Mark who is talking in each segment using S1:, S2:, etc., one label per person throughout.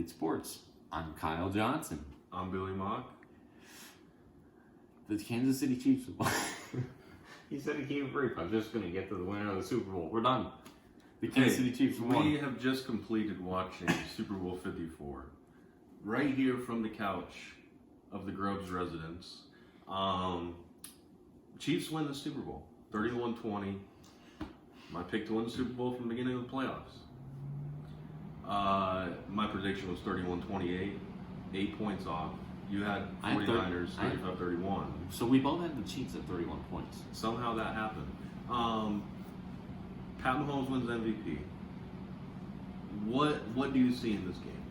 S1: Undefeated Sports. I'm Kyle Johnson.
S2: I'm Billy Mock.
S1: The Kansas City Chiefs won.
S2: He said he can't brief. I'm just going to get to the winner of the Super Bowl.
S1: We're done. The Kansas City Chiefs won.
S2: We have just completed watching Super Bowl 54. Right here from the couch of the Grubbs residence. Chiefs win the Super Bowl. 31-20. My pick to win the Super Bowl from the beginning of the playoffs. My prediction was 31-28. 8 points off. You had 49ers 35-31.
S1: So we both had the Chiefs at 31 points.
S2: Somehow that happened. Pat Mahomes wins MVP. What do you see in this game?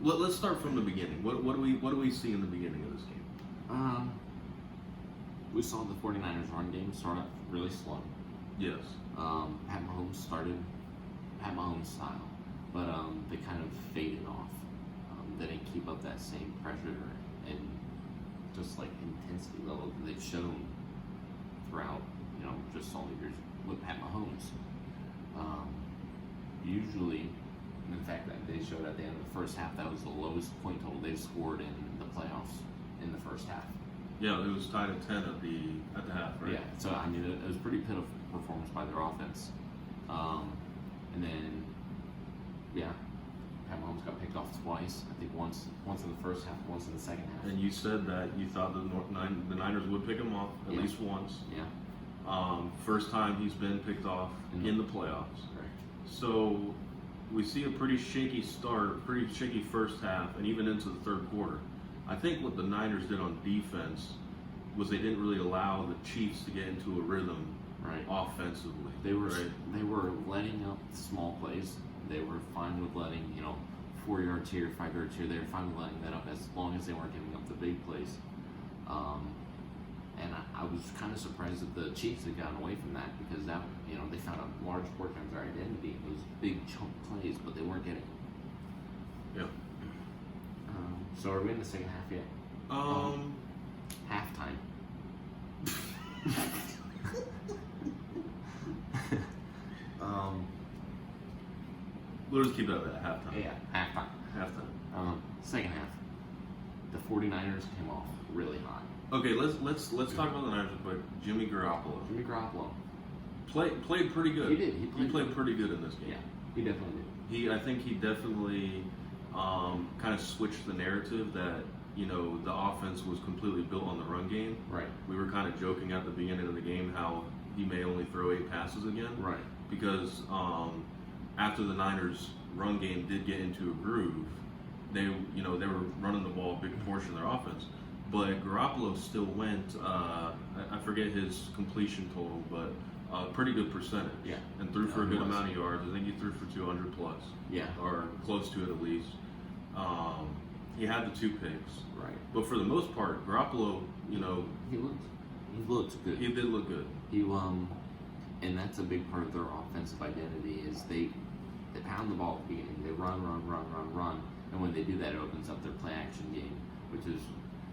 S2: Let's start from the beginning. What do we see in the beginning of this game?
S1: We saw the 49ers run game start up really slow.
S2: Yes.
S1: Pat Mahomes started Pat Mahomes style, but they kind of faded off. They didn't keep up that same pressure and just like intensity level that they've shown throughout, just all the years with Pat Mahomes. Usually, in fact, that they showed at the end of the first half, that was the lowest point total they've scored in the playoffs in the first half.
S2: Yeah, it was tied at 10 at the half, right?
S1: Yeah, so I mean, it was a pretty pitiful performance by their offense. And then, Pat Mahomes got picked off twice. I think once in the first half, once in the second half.
S2: And you said that you thought the Niners would pick him off at least once.
S1: Yeah.
S2: First time he's been picked off in the playoffs.
S1: Right.
S2: So we see a pretty shaky start, pretty shaky first half, and even into the third quarter. I think what the Niners did on defense was they didn't really allow the Chiefs to get into a rhythm offensively.
S1: They were letting up small plays. They were fine with letting 4 yards here, 5 yards here. They were fine with letting that up as long as they weren't giving up the big plays. And I was kind of surprised that the Chiefs had gotten away from that because that they found a large portion of their identity. Those big chunk plays, but they weren't getting them.
S2: Yeah.
S1: So are we in the second half yet? Halftime.
S2: We'll just keep it at halftime.
S1: Yeah, halftime.
S2: Halftime.
S1: Second half, the 49ers came off really hot.
S2: Okay, let's talk about the Niners real quick. Jimmy Garoppolo played pretty good.
S1: He did.
S2: He played pretty good in this game.
S1: Yeah, he definitely did.
S2: I think he definitely kind of switched the narrative that the offense was completely built on the run game.
S1: Right.
S2: We were kind of joking at the beginning of the game how he may only throw 8 passes again.
S1: Right.
S2: Because after the Niners' run game did get into a groove, they were running the ball a big portion of their offense. But Garoppolo still went, I forget his completion total, but a pretty good percentage.
S1: Yeah.
S2: And threw for a good amount of yards. I think he threw for 200 plus.
S1: Yeah.
S2: Or close to it at least. He had the 2 picks.
S1: Right.
S2: But for the most part, Garoppolo,
S1: he looked good.
S2: He did look good.
S1: And that's a big part of their offensive identity is they pound the ball at the beginning. They run. And when they do that, it opens up their play action game, which is,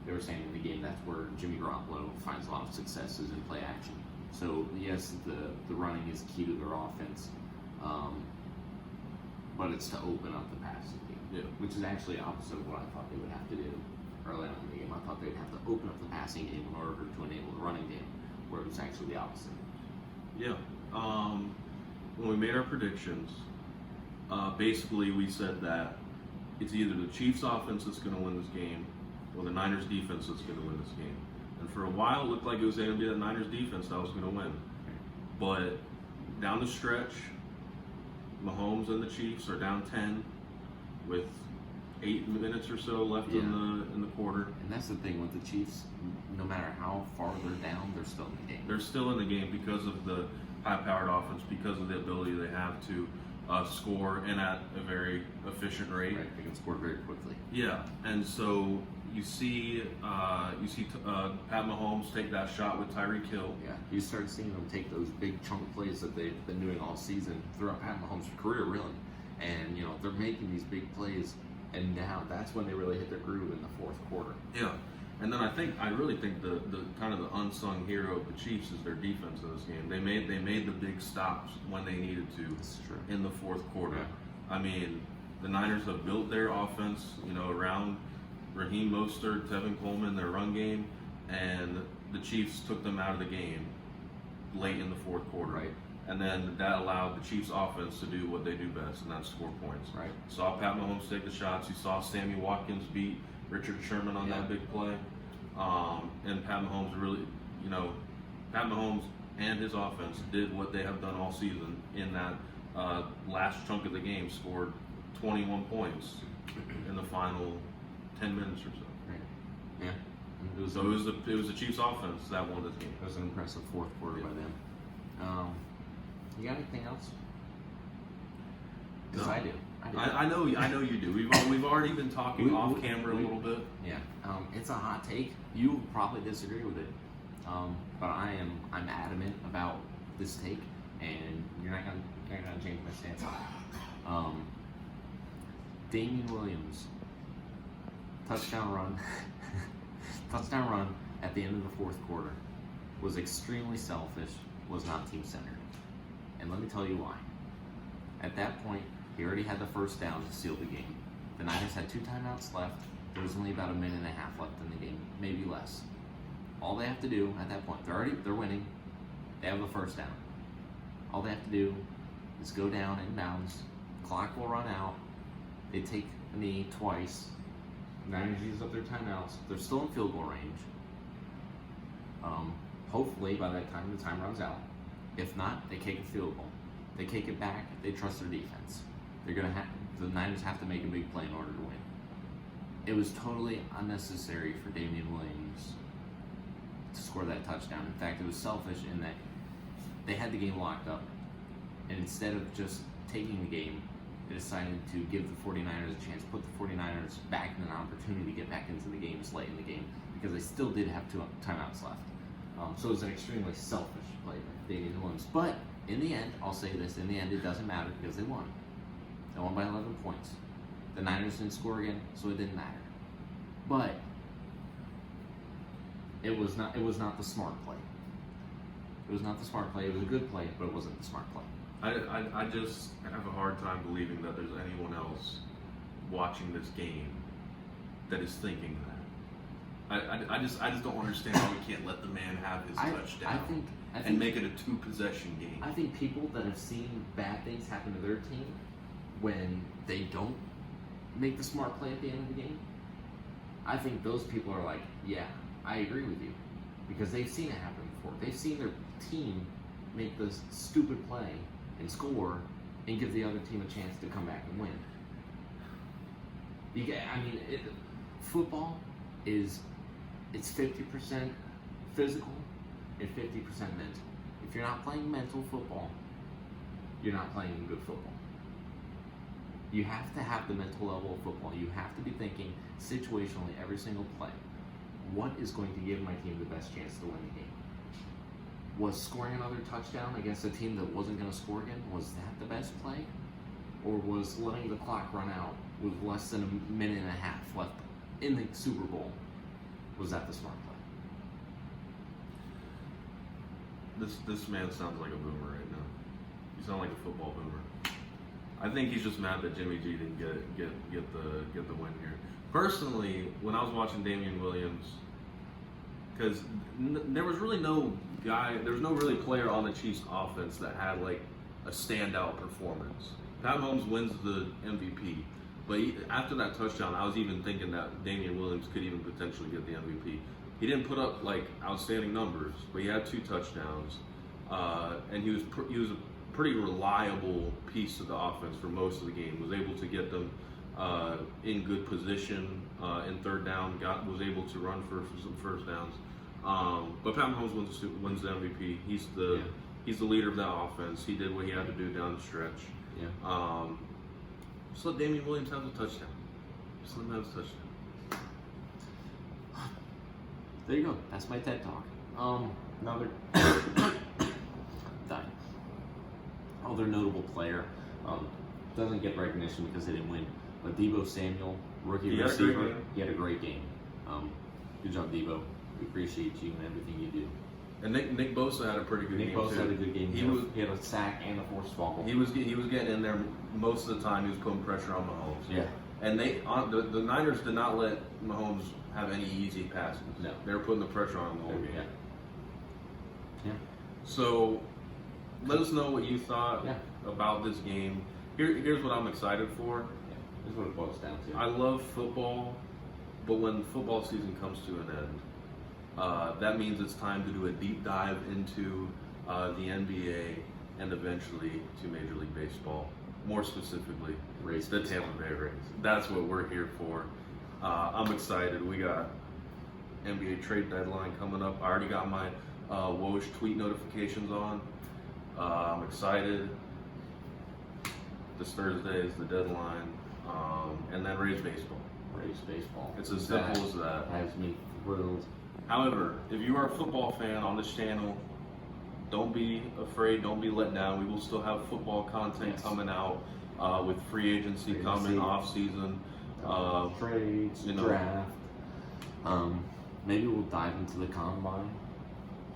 S1: they were saying in the game, that's where Jimmy Garoppolo finds a lot of successes in play action. So yes, the running is key to their offense, but it's to open up the passing game, which is actually opposite of what I thought they would have to do early on in the game. I thought they'd have to open up the passing game in order to enable the running game, where it was actually the opposite.
S2: Yeah. When we made our predictions, basically we said that it's either the Chiefs offense that's going to win this game or the Niners defense that's going to win this game. And for a while, it looked like it was going to be the Niners defense that was going to win. But down the stretch, Mahomes and the Chiefs are down 10 with 8 minutes or so left in the quarter.
S1: And that's the thing with the Chiefs, no matter how far they're down, they're still in the game.
S2: They're still in the game because of the high-powered offense, because of the ability they have to score and at a very efficient rate.
S1: Right, they can score very quickly.
S2: Yeah, and so you see Pat Mahomes take that shot with Tyreek Hill.
S1: Yeah, you start seeing them take those big chunk plays that they've been doing all season throughout Pat Mahomes' career, really. And they're making these big plays, and now that's when they really hit their groove in the fourth quarter.
S2: Yeah, and then I really think the kind of the unsung hero of the Chiefs is their defense in this game. They made the big stops when they needed to in the fourth quarter.
S1: Yeah.
S2: I mean, The Niners have built their offense, around Raheem Mostert, Tevin Coleman, their run game, and the Chiefs took them out of the game late in the fourth quarter.
S1: Right.
S2: And then that allowed the Chiefs offense to do what they do best, and that's score points.
S1: Right.
S2: You saw Pat Mahomes take the shots. You saw Sammy Watkins beat Richard Sherman on that big play. And Pat Mahomes really, Pat Mahomes and his offense did what they have done all season in that last chunk of the game, scored 21 points in the final 10 minutes or so.
S1: Right. Yeah.
S2: It was the Chiefs offense that won this game.
S1: It was an impressive fourth quarter by them. You got anything else? Because
S2: No.
S1: I do.
S2: I know you do. We've already been talking off camera a little bit.
S1: Yeah. It's a hot take. You will probably disagree with it. But I'm adamant about this take, and you're not gonna change my stance. Damian Williams, touchdown run at the end of the fourth quarter was extremely selfish, was not team-centered. And let me tell you why. At that point, he already had the first down to seal the game. The Niners had 2 timeouts left. There was only about a minute and a half left in the game, maybe less. All they have to do at that point, they're winning. They have the first down. All they have to do is go down in bounds. Clock will run out. They take a knee twice. Niners use up their timeouts. They're still in field goal range. Hopefully by that time the time runs out. If not, they kick a field goal. They kick it back. They trust their defense. The Niners have to make a big play in order to win. It was totally unnecessary for Damian Williams to score that touchdown. In fact, it was selfish in that they had the game locked up, and instead of just taking the game, they decided to give the 49ers a chance, put the 49ers back in an opportunity to get back into the game late in the game, because they still did have 2 timeouts left. So it was an extremely selfish play by Damian Williams. But in the end, I'll say this, in the end it doesn't matter because they won. They won by 11 points. The Niners didn't score again, so it didn't matter. But it was not the smart play. It was not the smart play. It was a good play, but it wasn't the smart play.
S2: I just have a hard time believing that there's anyone else watching this game that is thinking that. I just don't understand how we can't let the man have his touchdown
S1: I think
S2: and make it a 2-possession game.
S1: I think people that have seen bad things happen to their team when they don't make the smart play at the end of the game, I think those people are like, yeah, I agree with you. Because they've seen it happen before. They've seen their team make this stupid play and score and give the other team a chance to come back and win. Football it's 50% physical and 50% mental. If you're not playing mental football, you're not playing good football. You have to have the mental level of football. You have to be thinking situationally every single play. What is going to give my team the best chance to win the game? Was scoring another touchdown against a team that wasn't going to score again, was that the best play? Or was letting the clock run out with less than a minute and a half left in the Super Bowl, was that the smart play?
S2: This man sounds like a boomer right now. You sound like a football boomer. I think he's just mad that Jimmy G didn't get the win here. Personally, when I was watching Damian Williams, because there was really no really player on the Chiefs offense that had like a standout performance. Pat Mahomes wins the MVP, but after that touchdown, I was even thinking that Damian Williams could even potentially get the MVP. He didn't put up like outstanding numbers, but he had 2 touchdowns, and he was a pretty reliable piece of the offense for most of the game. Was able to get them in good position in third down. Was able to run for some first downs. But Pat Mahomes wins the MVP. He's the leader of that offense. He did what he had to do down the stretch.
S1: Yeah.
S2: Just let Damian Williams have the touchdown. Just let him have the touchdown.
S1: There you go. That's my TED Talk. Another other notable player doesn't get recognition because they didn't win. But Deebo Samuel, rookie receiver, he had a great game. Good job, Deebo. We appreciate you and everything you do.
S2: And Nick Bosa had a pretty good
S1: Nick
S2: game
S1: Bosa
S2: too.
S1: had a good game. He had a sack and a forced fumble.
S2: He was getting in there most of the time. He was putting pressure on Mahomes.
S1: Yeah.
S2: And the Niners did not let Mahomes have any easy passes.
S1: No.
S2: They were putting the pressure on him the whole game.
S1: Yeah.
S2: So, let us know what you thought
S1: Yeah.
S2: about this game. Here's what I'm excited for.
S1: That's what it boils down to.
S2: I love football, but when football season comes to an end, that means it's time to do a deep dive into the NBA and eventually to Major League Baseball. More specifically, the Tampa Bay Rays. That's what we're here for. I'm excited. We got NBA trade deadline coming up. I already got my Woj tweet notifications on. I'm excited. This Thursday is the deadline. And then Rays baseball.
S1: Rays baseball.
S2: It's as simple as that.
S1: Has me thrilled.
S2: However, if you are a football fan on this channel, don't be afraid, don't be let down. We will still have football content coming out with free agency coming, off season.
S1: Trades, draft. Maybe we'll dive into the combine.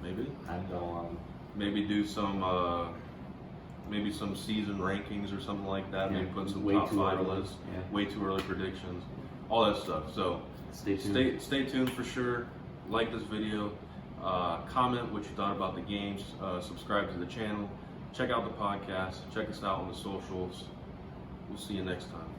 S2: Maybe.
S1: And go on.
S2: Maybe do some season rankings or something like that.
S1: Yeah,
S2: Maybe put some
S1: way
S2: top
S1: too
S2: 5
S1: early.
S2: lists.
S1: Yeah.
S2: Way too early predictions. All that stuff. So
S1: Stay tuned.
S2: Stay tuned for sure. Like this video. Comment what you thought about the games. Subscribe to the channel. Check out the podcast. Check us out on the socials. We'll see you next time.